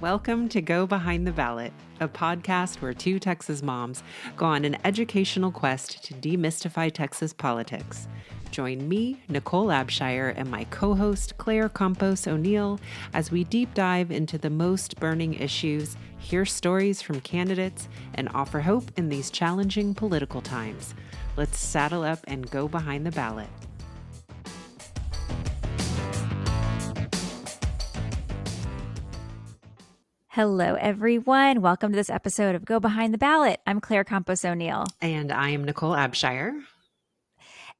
Welcome to Go Behind the Ballot, a podcast where two Texas moms go on an educational quest to demystify Texas politics. Join me, Nicole Abshire, and my co-host Claire Campos O'Neill as we deep dive into the most burning issues, hear stories from candidates, and offer hope in these challenging political times. Let's saddle up and go behind the ballot. Hello, everyone. Welcome to this episode of Go Behind the Ballot. I'm Claire Campos O'Neill. And I am Nicole Abshire.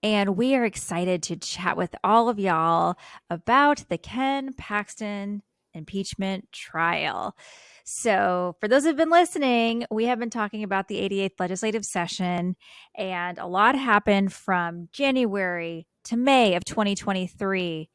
And we are excited to chat with all of y'all about the Ken Paxton impeachment trial. So for those who've been listening, we have been talking about the 88th legislative session, and a lot happened from January to May of 2023.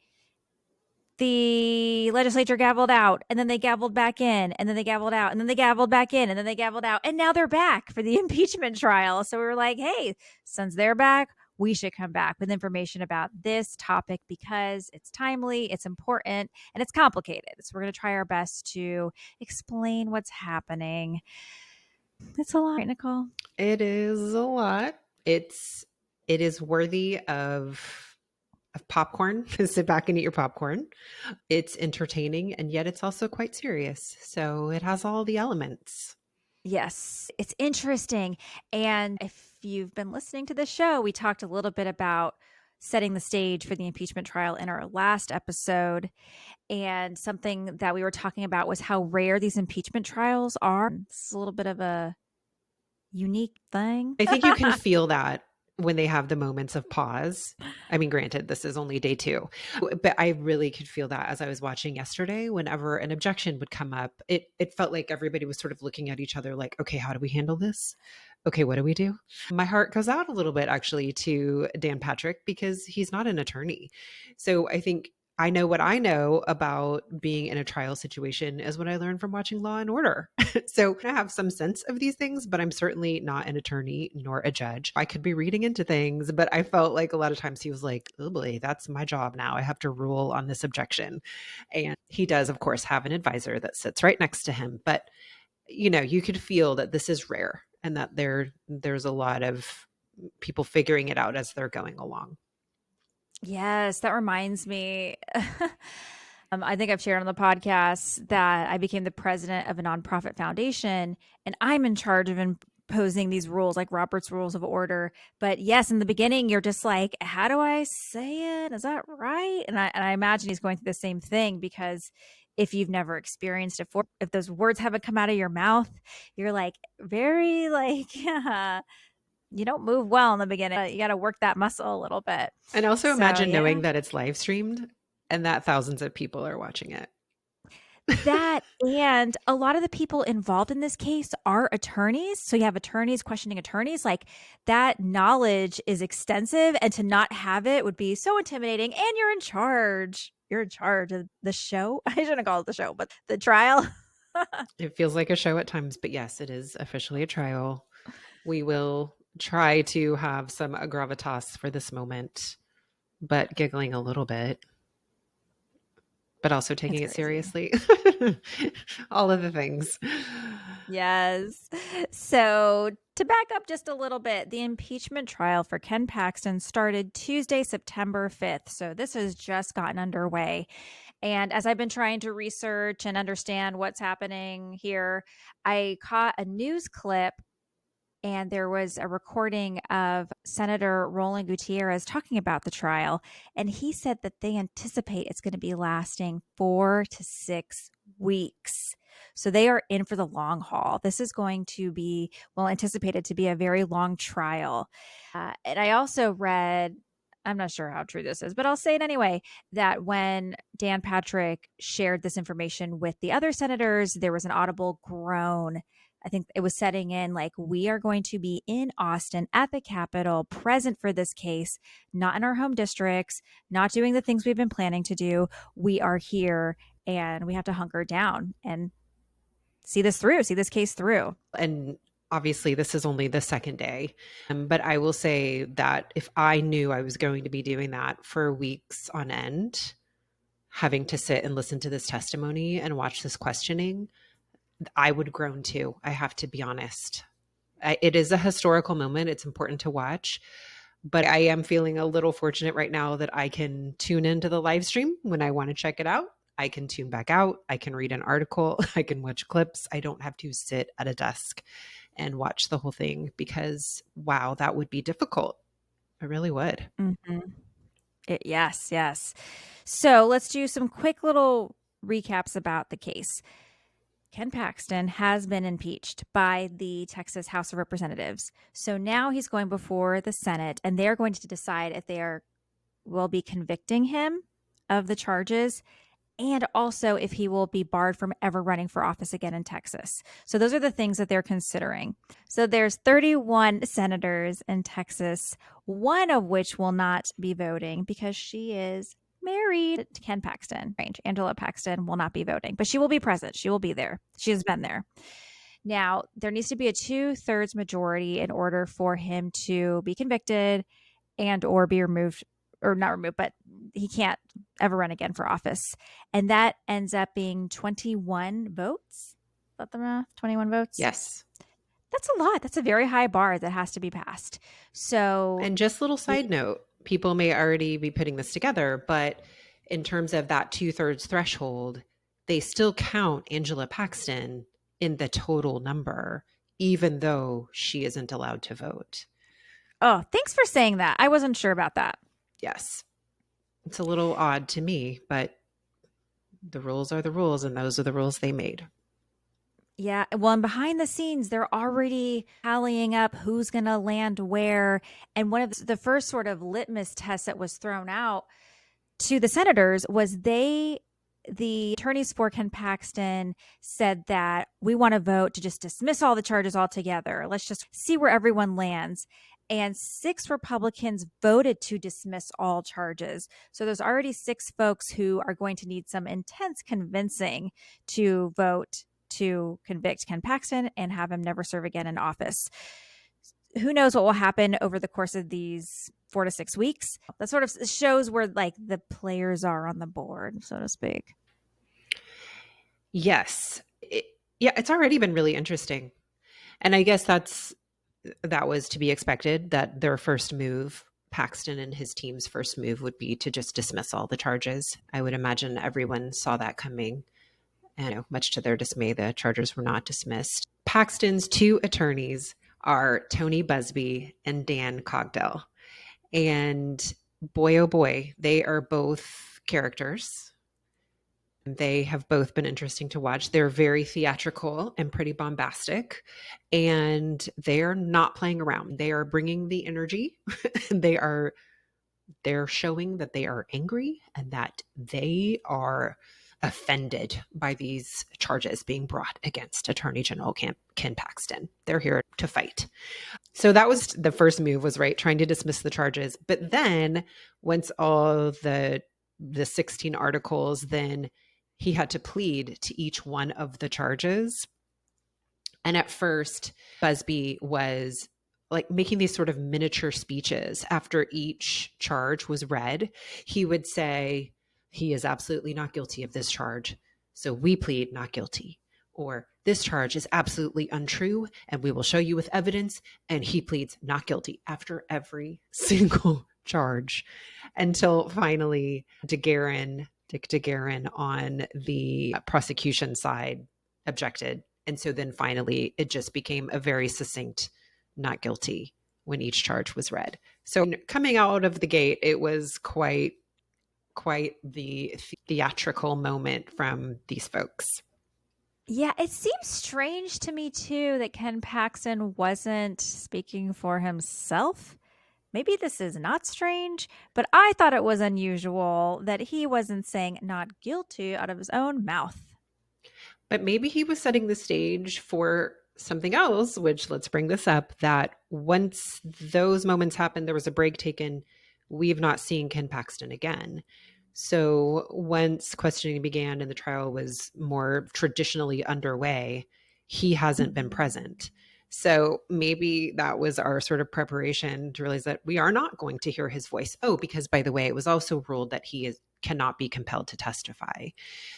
The legislature gavelled out, and then they gavelled back in, and then they gavelled out, and then they gavelled back in, and then they gavelled out, and now they're back for the impeachment trial. So we were like, hey, since they're back, we should come back with information about this topic because it's timely, it's important, and it's complicated. So we're going to try our best to explain what's happening. It's a lot, right, Nicole? It is a lot. It is worthy of popcorn. Sit back and eat your popcorn. It's entertaining, and yet it's also quite serious. So it has all the elements. Yes, it's interesting. And if you've been listening to the show, we talked a little bit about setting the stage for the impeachment trial in our last episode. And something that we were talking about was how rare these impeachment trials are. It's a little bit of a unique thing. I think you can feel that when they have the moments of pause. I mean, granted, this is only day 2, but I really could feel that as I was watching yesterday. Whenever an objection would come up, it felt like everybody was sort of looking at each other like, okay, how do we handle this? Okay, what do we do? My heart goes out a little bit actually to Dan Patrick because he's not an attorney. So I think I know what I know about being in a trial situation is what I learned from watching Law and Order. So I have some sense of these things, but I'm certainly not an attorney nor a judge. I could be reading into things, but I felt like a lot of times he was like, oh boy, that's my job now. I have to rule on this objection. And he does, of course, have an advisor that sits right next to him. But, you know, you could feel that this is rare and that there's a lot of people figuring it out as they're going along. Yes, that reminds me. I think I've shared on the podcast that I became the president of a nonprofit foundation, and I'm in charge of imposing these rules, like Robert's Rules of Order. But yes, in the beginning, you're just like, how do I say it? Is that right? And I imagine he's going through the same thing because if you've never experienced it, if those words haven't come out of your mouth, you're like very like, you don't move well in the beginning. You got to work that muscle a little bit. And also imagine knowing that it's live streamed and that thousands of people are watching it. That, and a lot of the people involved in this case are attorneys. So you have attorneys questioning attorneys. Like, that knowledge is extensive, and to not have it would be so intimidating. And you're in charge. You're in charge of the show. I shouldn't call it the show, but the trial. It feels like a show at times, but yes, it is officially a trial. We will try to have some gravitas for this moment, but giggling a little bit, but also taking it seriously. All of the things. Yes. So to back up just a little bit, the impeachment trial for Ken Paxton started Tuesday, September 5th. So this has just gotten underway. And as I've been trying to research and understand what's happening here, I caught a news clip, and there was a recording of Senator Roland Gutierrez talking about the trial. And he said that they anticipate it's going to be lasting 4 to 6 weeks. So they are in for the long haul. This is going to be, well, anticipated to be a very long trial. And I also read, I'm not sure how true this is, but I'll say it anyway, that when Dan Patrick shared this information with the other senators, there was an audible groan. I think it was setting in like, we are going to be in Austin at the Capitol, present for this case, not in our home districts, not doing the things we've been planning to do. We are here, and we have to hunker down and see this case through. And obviously this is only the second day, but I will say that if I knew I was going to be doing that for weeks on end, having to sit and listen to this testimony and watch this questioning, I would groan too. I have to be honest. It is a historical moment. It's important to watch. But I am feeling a little fortunate right now that I can tune into the live stream when I want to check it out. I can tune back out. I can read an article. I can watch clips. I don't have to sit at a desk and watch the whole thing because, wow, that would be difficult. It really would. Mm-hmm. Yes, yes. So let's do some quick little recaps about the case. Ken Paxton has been impeached by the Texas House of Representatives. So now he's going before the Senate, and they're going to decide if will be convicting him of the charges, and also if he will be barred from ever running for office again in Texas. So those are the things that they're considering. So there's 31 senators in Texas, one of which will not be voting because she is married to Ken Paxton. Angela Paxton will not be voting, but she will be present. She will be there. She has been there. Now, there needs to be a 2/3 majority in order for him to be convicted and or be removed, or not removed, but he can't ever run again for office. And that ends up being 21 votes. Is that the math? 21 votes? Yes. That's a lot. That's a very high bar that has to be passed. So, and just a little side note, people may already be putting this together, but in terms of that 2/3 threshold, they still count Angela Paxton in the total number, even though she isn't allowed to vote. Oh, thanks for saying that. I wasn't sure about that. Yes. It's a little odd to me, but the rules are the rules, and those are the rules they made. Yeah. Well, and behind the scenes, they're already tallying up who's going to land where. And one of the first sort of litmus tests that was thrown out to the senators was the attorneys for Ken Paxton said that we want to vote to just dismiss all the charges altogether. Let's just see where everyone lands. And 6 Republicans voted to dismiss all charges. So there's already 6 folks who are going to need some intense convincing to vote to convict Ken Paxton and have him never serve again in office. Who knows what will happen over the course of these 4 to 6 weeks. That sort of shows where like the players are on the board, so to speak. Yes. It's already been really interesting. And I guess that was to be expected, that their first move, Paxton and his team's first move, would be to just dismiss all the charges. I would imagine everyone saw that coming. And much to their dismay, the charges were not dismissed. Paxton's 2 attorneys are Tony Busby and Dan Cogdell. And boy, oh boy, they are both characters. They have both been interesting to watch. They're very theatrical and pretty bombastic, and they're not playing around. They are bringing the energy. They're showing that they are angry and that they are offended by these charges being brought against Attorney General Ken Paxton. They're here to fight. So that was the first move, was right, trying to dismiss the charges. But then once all the 16 articles, then he had to plead to each one of the charges. And at first, Busby was like making these sort of miniature speeches after each charge was read. He would say, he is absolutely not guilty of this charge, so we plead not guilty. Or this charge is absolutely untrue, and we will show you with evidence, and he pleads not guilty after every single charge, until finally Dick DeGuerin on the prosecution side objected. And so then finally it just became a very succinct not guilty when each charge was read. So coming out of the gate, it was quite the theatrical moment from these folks. Yeah, it seems strange to me too that Ken Paxton wasn't speaking for himself. Maybe this is not strange, but I thought it was unusual that he wasn't saying not guilty out of his own mouth. But maybe he was setting the stage for something else, which, let's bring this up, that once those moments happened, there was a break taken. We've not seen Ken Paxton again. So once questioning began and the trial was more traditionally underway, he hasn't been present. So maybe that was our sort of preparation to realize that we are not going to hear his voice. Oh, because by the way, it was also ruled that he cannot be compelled to testify.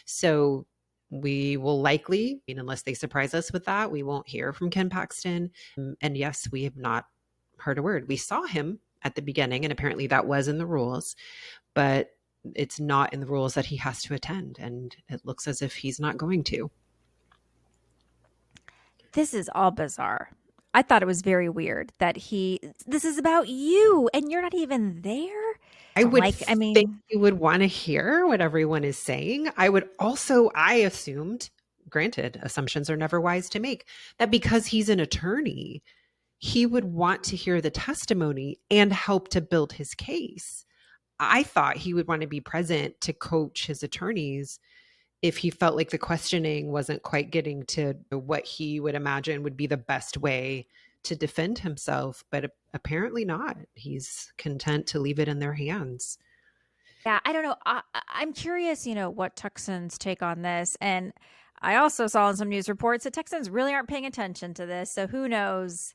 So we will likely, unless they surprise us with that, we won't hear from Ken Paxton. And yes, we have not heard a word. We saw him at the beginning, and apparently that was in the rules, but it's not in the rules that he has to attend. And it looks as if he's not going to. This is all bizarre. I thought it was very weird that this is about you and you're not even there. I Don't would like, I think mean, you would want to hear what everyone is saying. I assumed, granted, assumptions are never wise to make, that because he's an attorney, he would want to hear the testimony and help to build his case. I thought he would want to be present to coach his attorneys if he felt like the questioning wasn't quite getting to what he would imagine would be the best way to defend himself, but apparently not. He's content to leave it in their hands. yeah, I don't know. I'm curious, what Texans take on this. And I also saw in some news reports that Texans really aren't paying attention to this. So who knows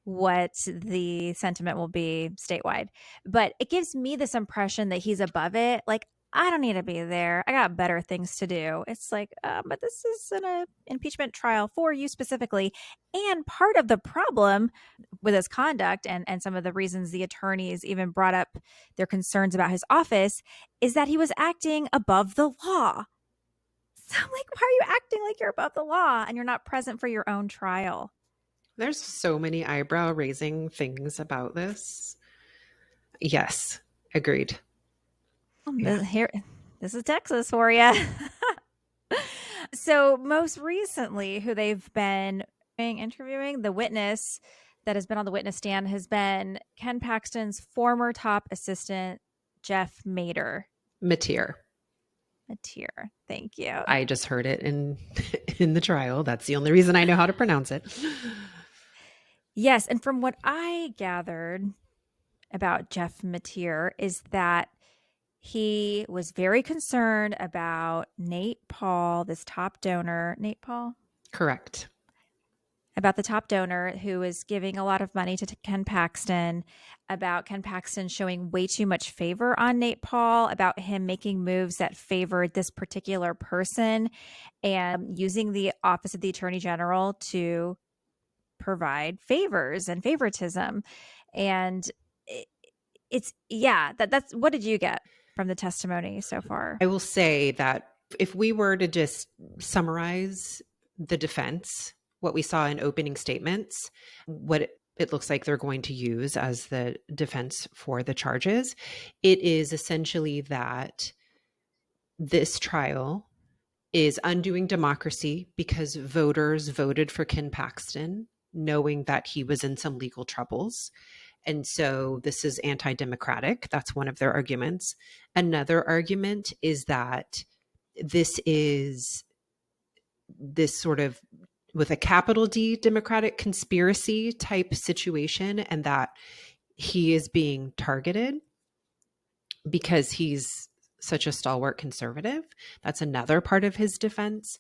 what the sentiment will be statewide. But it gives me this impression that he's above it. Like, I don't need to be there. I got better things to do. It's like, but this is an impeachment trial for you specifically. And part of the problem with his conduct and some of the reasons the attorneys even brought up their concerns about his office is that he was acting above the law. So I'm like, why are you acting like you're above the law and you're not present for your own trial? There's so many eyebrow raising things about this. Yes, agreed. Yeah. Here, this is Texas for you. So most recently, who they've been interviewing, the witness that has been on the witness stand has been Ken Paxton's former top assistant, Jeff Mater. Mateer. Mateer. Thank you. I just heard it in in the trial. That's the only reason I know how to pronounce it. Yes, and from what I gathered about Jeff Mateer is that he was very concerned about Nate Paul, this top donor. Nate Paul? Correct. About the top donor who is giving a lot of money to Ken Paxton, about Ken Paxton showing way too much favor on Nate Paul, about him making moves that favored this particular person and using the office of the Attorney General to provide favors and favoritism. And that's what did you get from the testimony so far? I will say that if we were to just summarize the defense, what we saw in opening statements, what it looks like they're going to use as the defense for the charges, it is essentially that this trial is undoing democracy because voters voted for Ken Paxton, knowing that he was in some legal troubles. And so this is anti-democratic. That's one of their arguments. Another argument is that this is this sort of with a capital D democratic conspiracy type situation, and that he is being targeted because he's such a stalwart conservative. That's another part of his defense.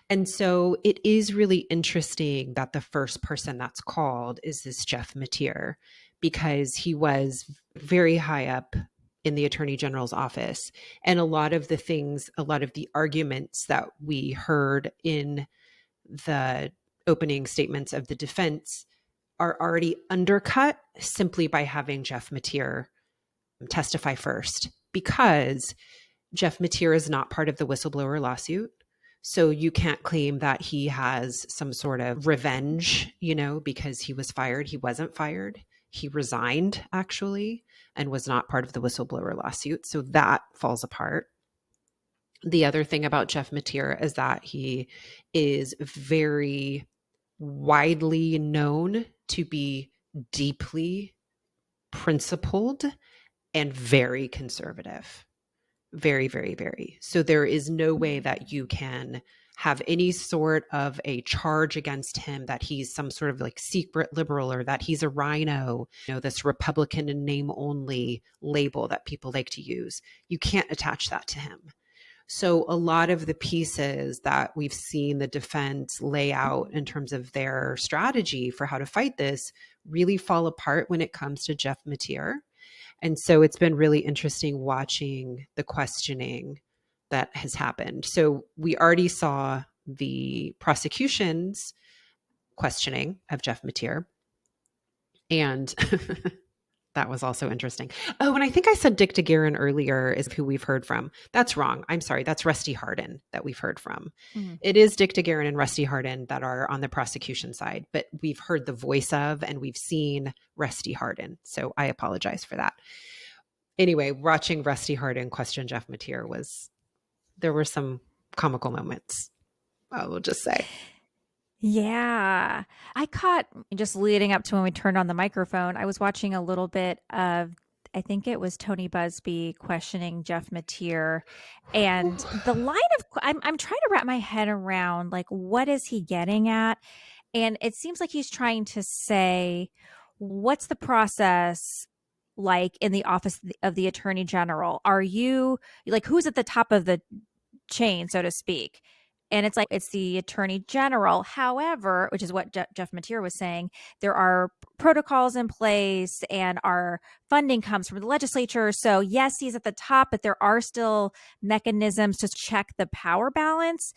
And so it is really interesting that the first person that's called is this Jeff Mateer, because he was very high up in the Attorney General's office. And a lot of the arguments that we heard in the opening statements of the defense are already undercut simply by having Jeff Mateer testify first, because Jeff Mateer is not part of the whistleblower lawsuit. So you can't claim that he has some sort of revenge, because he was fired. He wasn't fired. He resigned, actually, and was not part of the whistleblower lawsuit. So that falls apart. The other thing about Jeff Mateer is that he is very widely known to be deeply principled and very conservative. Very, very, very. So there is no way that you can have any sort of a charge against him that he's some sort of like secret liberal or that he's a rhino, this Republican in name only label that people like to use. You can't attach that to him. So a lot of the pieces that we've seen the defense lay out in terms of their strategy for how to fight this really fall apart when it comes to Jeff Mateer. And so it's been really interesting watching the questioning that has happened. So we already saw the prosecution's questioning of Jeff Mateer. And that was also interesting. Oh, and I think I said Dick DeGuerin earlier is who we've heard from. That's wrong. I'm sorry. That's Rusty Hardin that we've heard from. Mhm. It is Dick DeGuerin and Rusty Hardin that are on the prosecution side, but we've heard the voice of and we've seen Rusty Hardin. So I apologize for that. Anyway, watching Rusty Hardin question Jeff Mateer there were some comical moments, I will just say. Yeah. I caught just leading up to when we turned on the microphone, I was watching a little bit of, I think it was Tony Busby questioning Jeff Mateer. And the line of, I'm trying to wrap my head around like, what is he getting at? And it seems like he's trying to say, what's the process like in the office of the Attorney General? Are you like, who's at the top of the chain, so to speak? And it's like, it's the Attorney General. However, which is what Jeff Mateer was saying, there are protocols in place and our funding comes from the legislature. So, yes, he's at the top, but there are still mechanisms to check the power balance.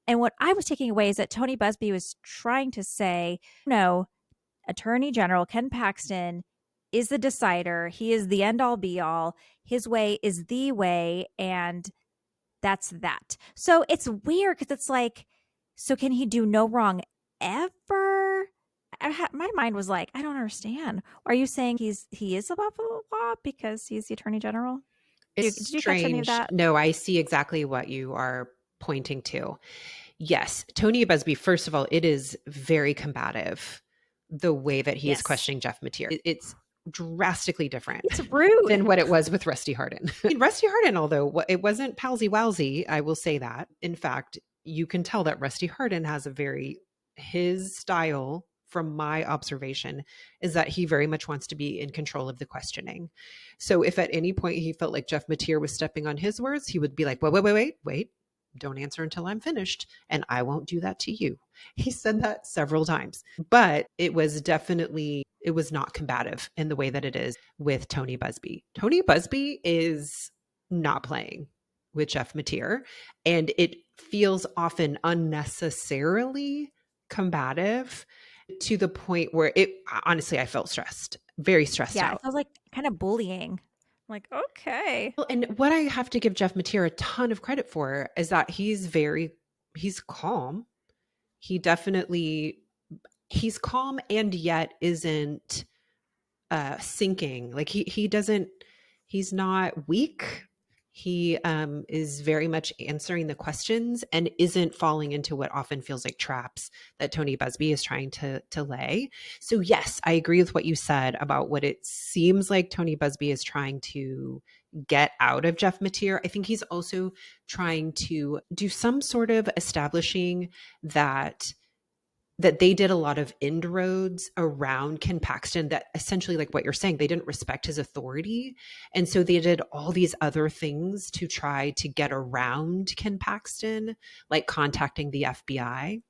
And what I was taking away is that Tony Busby was trying to say, no, Attorney General Ken Paxton is the decider. He is the end all be all. His way is the way. And that's that. So it's weird because it's like, so can he do no wrong ever? My mind was like, I don't understand. Are you saying he is above the law because he's the Attorney General? It's Did you catch any of strange. that? No, I see exactly what you are pointing to. Yes, Tony Busby, first of all, it is very combative the way that he is Yes. questioning Jeff Mateer. It's drastically different It's rude. than what it was with Rusty Hardin. I mean, Rusty Hardin, although it wasn't palsy wowsy, I will say that. In fact, you can tell that Rusty Hardin has his style, from my observation, is that he very much wants to be in control of the questioning. So if at any point he felt like Jeff Mateer was stepping on his words, he would be like, wait, don't answer until I'm finished, and I won't do that to you. He said that several times, but it was not combative in the way that it is with Tony Busby. Tony Busby is not playing with Jeff Mateer, and it feels often unnecessarily combative to the point where honestly, I felt stressed, very stressed Yeah, it out. feels like kind of bullying. I'm like, okay. Well, and what I have to give Jeff Mateer a ton of credit for is that he's calm. He definitely he's calm and yet isn't sinking. Like he's not weak. He is very much answering the questions and isn't falling into what often feels like traps that Tony Busby is trying to lay. So yes, I agree with what you said about what it seems like Tony Busby is trying to get out of Jeff Mateer. I think he's also trying to do some sort of establishing that they did a lot of inroads around Ken Paxton, that essentially, like what you're saying, they didn't respect his authority. And so they did all these other things to try to get around Ken Paxton, like contacting the FBI.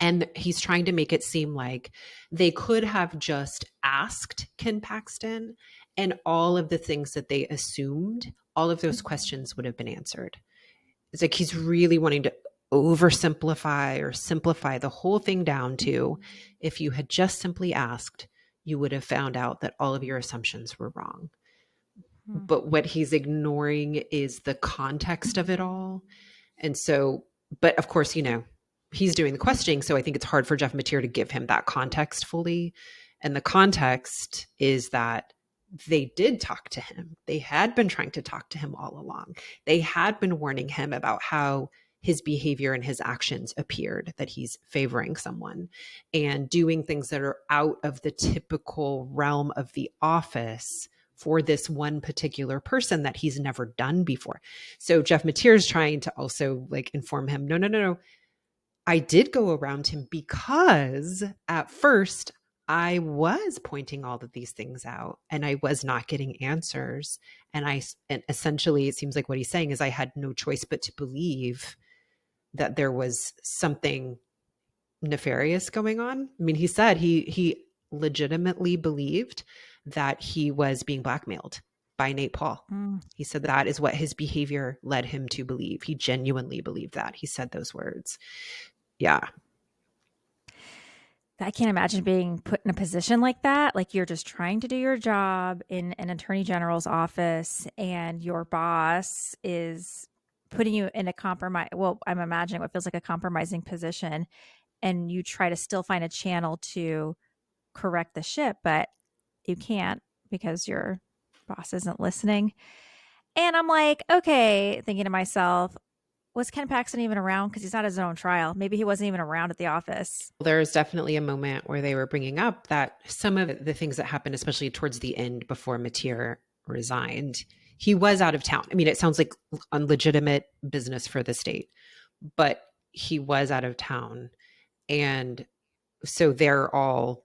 And he's trying to make it seem like they could have just asked Ken Paxton, and all of the things that they assumed, all of those questions would have been answered. It's like he's really wanting to oversimplify or simplify the whole thing down to, if you had just simply asked, you would have found out that all of your assumptions were wrong. Hmm. But what he's ignoring is the context of it all. And so, but of course, he's doing the questioning. So I think it's hard for Jeff Mateer to give him that context fully. And the context is that they did talk to him. They had been trying to talk to him all along. They had been warning him about how his behavior and his actions appeared, that he's favoring someone and doing things that are out of the typical realm of the office for this one particular person that he's never done before. So Jeff Mateer is trying to also like inform him, no. I did go around him because at first I was pointing all of these things out and I was not getting answers. And essentially, it seems like what he's saying is I had no choice but to believe that there was something nefarious going on. I mean, he said he legitimately believed that he was being blackmailed by Nate Paul. Mm. He said that is what his behavior led him to believe. He genuinely believed that. He said those words. Yeah. I can't imagine being put in a position like that. Like you're just trying to do your job in an attorney general's office and your boss is putting you in a compromise. Well, I'm imagining what feels like a compromising position and you try to still find a channel to correct the ship, but you can't because your boss isn't listening. And I'm like, okay, thinking to myself, was Ken Paxton even around? Because he's not his own trial. Maybe he wasn't even around at the office. There's definitely a moment where they were bringing up that some of the things that happened, especially towards the end before Mateer resigned, he was out of town. I mean, it sounds like unlegitimate business for the state, but he was out of town. And so they're all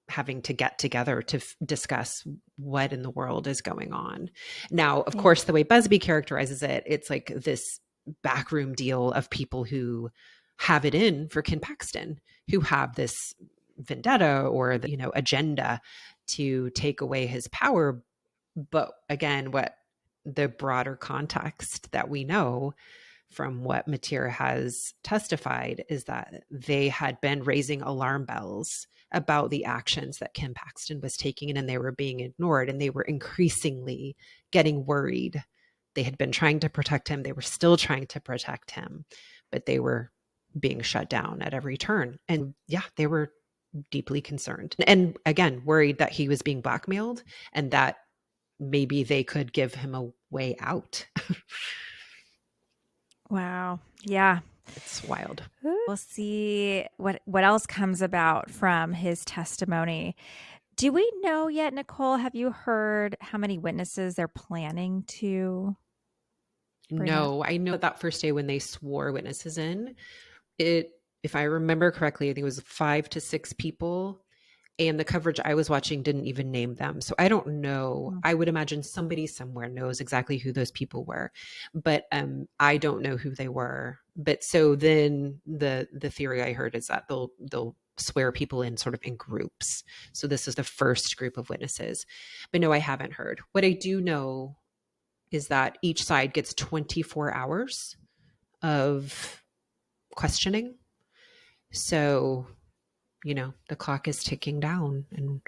having to get together to discuss what in the world is going on. Now, of Yeah. course, the way Busby characterizes it, it's like this backroom deal of people who have it in for Ken Paxton, who have this vendetta or the, agenda to take away his power. But again, what the broader context that we know from what Mateer has testified is that they had been raising alarm bells about the actions that Ken Paxton was taking, and they were being ignored, and they were increasingly getting worried. They had been trying to protect him. They were still trying to protect him, but they were being shut down at every turn. And yeah, they were deeply concerned. And again, worried that he was being blackmailed and that maybe they could give him a way out. Wow. Yeah. It's wild. We'll see what else comes about from his testimony. Do we know yet, Nicole? Have you heard how many witnesses they're planning to bring up? No, I know that first day when they swore witnesses in, if I remember correctly, I think it was 5 to 6 people. And the coverage I was watching didn't even name them. So I don't know. Mm. I would imagine somebody somewhere knows exactly who those people were, but I don't know who they were. But so then the theory I heard is that they'll swear people in sort of in groups. So this is the first group of witnesses. But no, I haven't heard. What I do know is that each side gets 24 hours of questioning. So, the clock is ticking down, and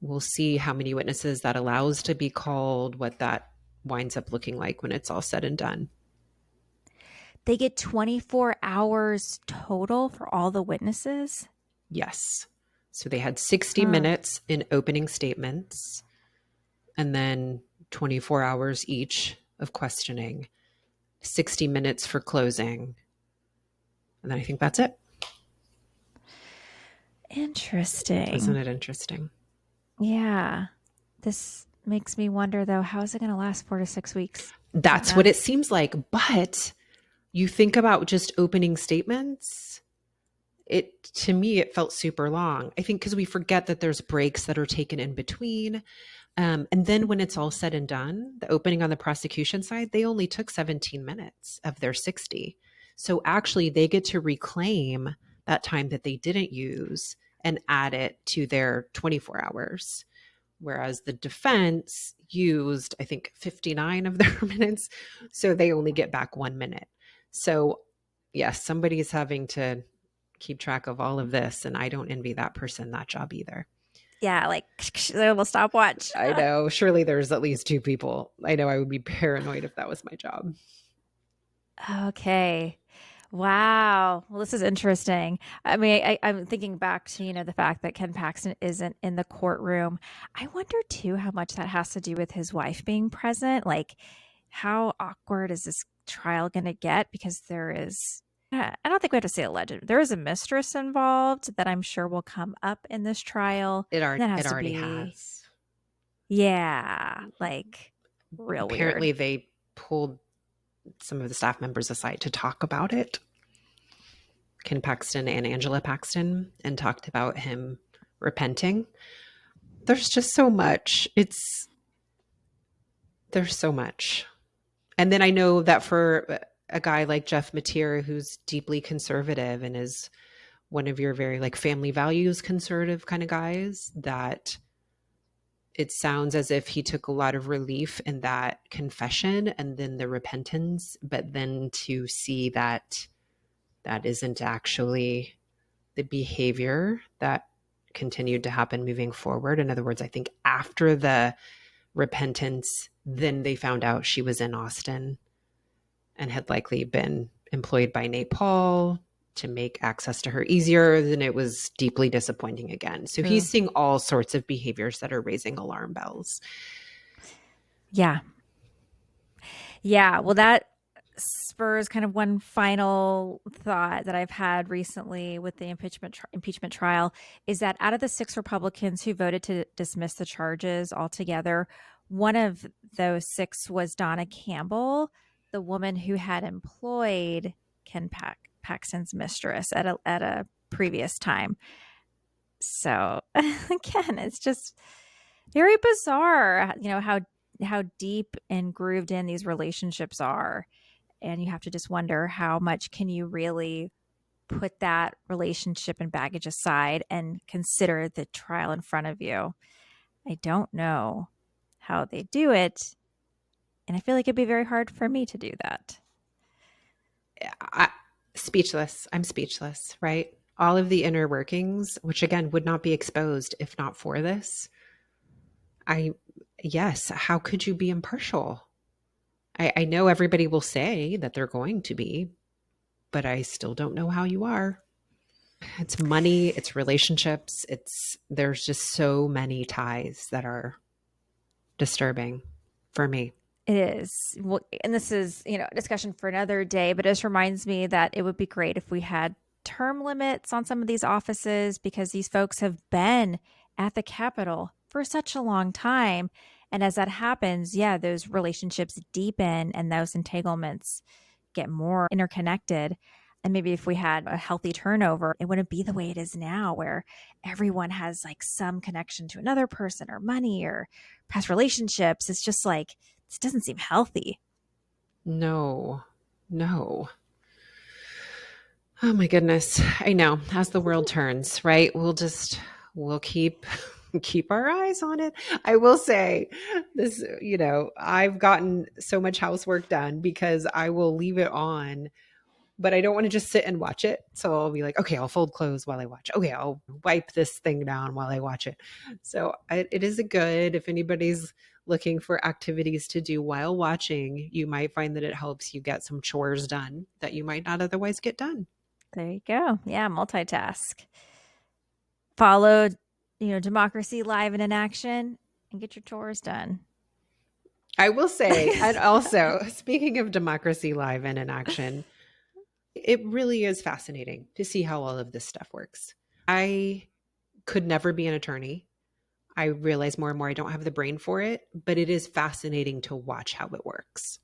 we'll see how many witnesses that allows to be called, what that winds up looking like when it's all said and done. They get 24 hours total for all the witnesses? Yes. So they had 60 Huh. minutes in opening statements and then 24 hours each of questioning, 60 minutes for closing. And then I think that's it. Interesting. Isn't it interesting? Yeah. This makes me wonder, though, how is it going to last 4 to 6 weeks? That's what it seems like. But you think about just opening statements, to me, it felt super long. I think because we forget that there's breaks that are taken in between. And then when it's all said and done, the opening on the prosecution side, they only took 17 minutes of their 60. So actually, they get to reclaim that time that they didn't use and add it to their 24 hours. Whereas the defense used, I think, 59 of their minutes. So they only get back 1 minute. So yes, somebody's having to keep track of all of this. And I don't envy that person that job either. Yeah, like little stopwatch. I know. Surely there's at least 2 people. I know I would be paranoid if that was my job. Okay. Wow. Well, this is interesting. I mean, I'm thinking back to, the fact that Ken Paxton isn't in the courtroom. I wonder too how much that has to do with his wife being present. Like, how awkward is this trial going to get? Because I don't think we have to say alleged. There is a mistress involved that I'm sure will come up in this trial. It That has to already be, has. yeah, like real Apparently, weird. they pulled some of the staff members aside to talk about it, Ken Paxton and Angela Paxton, and talked about him repenting. There's just so much. There's so much. And then I know that for a guy like Jeff Mateer, who's deeply conservative and is one of your very family values conservative kind of guys, that It sounds as if he took a lot of relief in that confession and then the repentance, but then to see that that isn't actually the behavior that continued to happen moving forward. In other words, I think after the repentance, then they found out she was in Austin and had likely been employed by Nate Paul to make access to her easier. Then it was deeply disappointing again. So True. he's seeing all sorts of behaviors that are raising alarm bells. Yeah. Yeah. Well, that spurs kind of one final thought that I've had recently with the impeachment trial is that out of the 6 Republicans who voted to dismiss the charges altogether, one of those 6 was Donna Campbell, the woman who had employed Ken Paxton's mistress at a previous time. So again, it's just very bizarre, how deep and grooved in these relationships are. And you have to just wonder how much can you really put that relationship and baggage aside and consider the trial in front of you. I don't know how they do it. And I feel like it'd be very hard for me to do that. Speechless. I'm speechless, right? All of the inner workings, which again would not be exposed if not for this. Yes, how could you be impartial? I know everybody will say that they're going to be, but I still don't know how you are. It's money, it's relationships, there's just so many ties that are disturbing for me. It is. Well, and this is, a discussion for another day, but it just reminds me that it would be great if we had term limits on some of these offices because these folks have been at the Capitol for such a long time. And as that happens, those relationships deepen and those entanglements get more interconnected. And maybe if we had a healthy turnover, it wouldn't be the way it is now where everyone has like some connection to another person or money or past relationships. It's just like, this doesn't seem healthy. No. Oh my goodness. I know. As the world turns, right? We'll keep our eyes on it. I will say this, I've gotten so much housework done because I will leave it on, but I don't want to just sit and watch it. So I'll be like, okay, I'll fold clothes while I watch. Okay, I'll wipe this thing down while I watch it. So it is a good, if anybody's looking for activities to do while watching, you might find that it helps you get some chores done that you might not otherwise get done. There you go. Yeah, multitask. Follow, Democracy Live and in action and get your chores done. I will say, and also speaking of Democracy Live and in action, it really is fascinating to see how all of this stuff works. I could never be an attorney. I realize more and more I don't have the brain for it, but it is fascinating to watch how it works.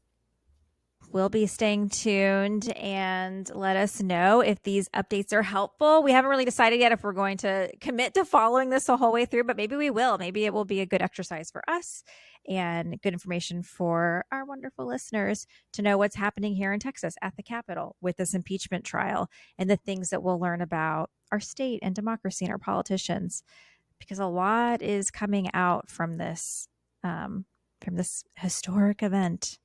We'll be staying tuned and let us know if these updates are helpful. We haven't really decided yet if we're going to commit to following this the whole way through, but maybe we will. Maybe it will be a good exercise for us and good information for our wonderful listeners to know what's happening here in Texas at the Capitol with this impeachment trial and the things that we'll learn about our state and democracy and our politicians, because a lot is coming out from this historic event.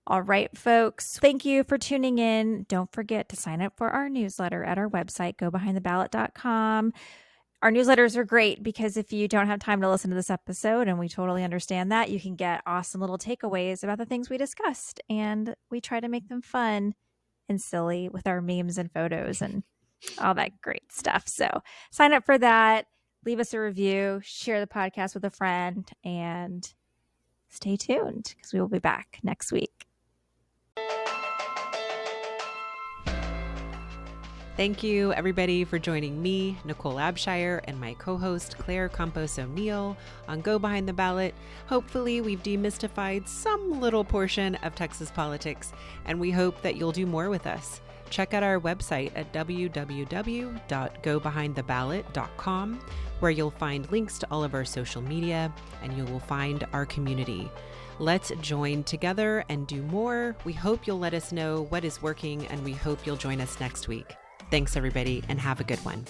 All right, folks, thank you for tuning in. Don't forget to sign up for our newsletter at our website, gobehindtheballot.com. Our newsletters are great because if you don't have time to listen to this episode, and we totally understand that, you can get awesome little takeaways about the things we discussed. And we try to make them fun and silly with our memes and photos and all that great stuff. So sign up for that. Leave us a review, share the podcast with a friend, and stay tuned because we will be back next week. Thank you, everybody, for joining me, Nicole Abshire, and my co-host, Claire Campos O'Neill, on Go Behind the Ballot. Hopefully, we've demystified some little portion of Texas politics, and we hope that you'll do more with us. Check out our website at www.gobehindtheballot.com, where you'll find links to all of our social media, and you will find our community. Let's join together and do more. We hope you'll let us know what is working, and we hope you'll join us next week. Thanks, everybody, and have a good one.